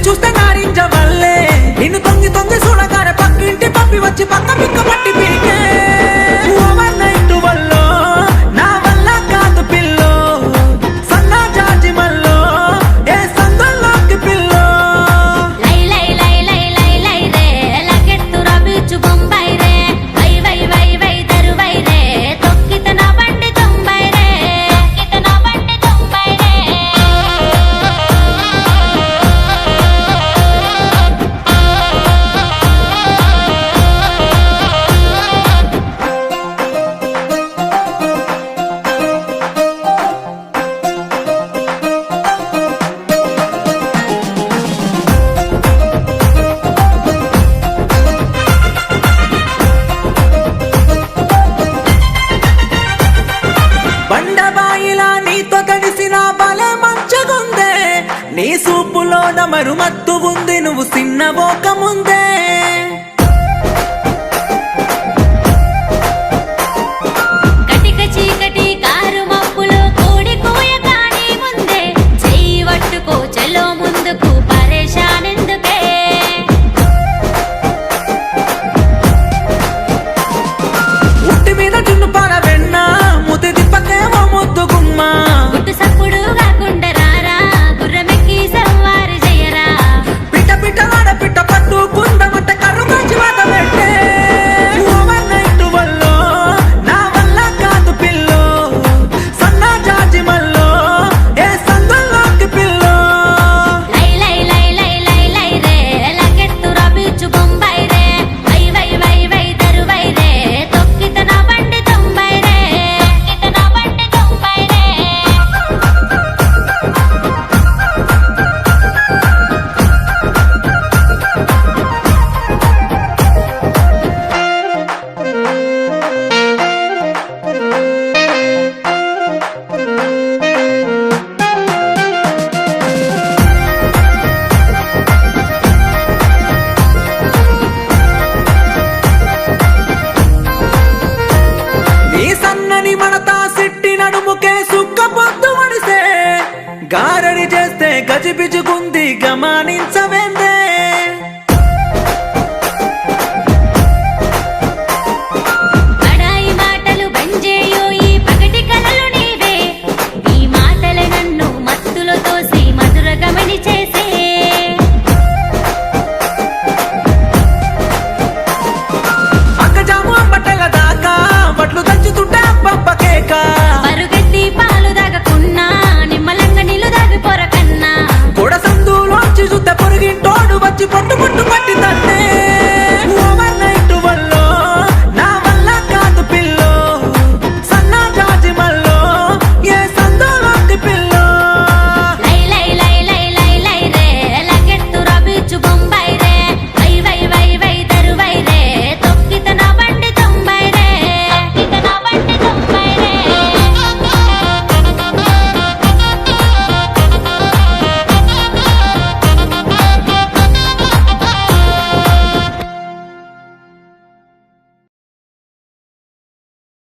చూస్తే నారింజ వల్లే నిన్ను తొంగి తొంగి చూడగానే పక్కింటి పప్పి వచ్చి పక్క పిక్క పట్టి పీకే ఓవర్ నైట్ వల్లో నా వల్ల కాదు పిల్లో సన్నా జాజి మల్లో ఏ సందుల్లోకి పిల్లో లై లై లై లై లై లై రే లగెత్తురా బీచు బొంబాయి రే వై వై వై వై దరువై రే తొక్కిత నా బండి తొంబై రే తొక్కిత నా బండి తొంబై రే బండబాయిలా నీతో కలిసిన బలే మంచగుందే నీ సూపులో నమరు మత్తు ఉంది నువ్వు సిన్నబోక ముందే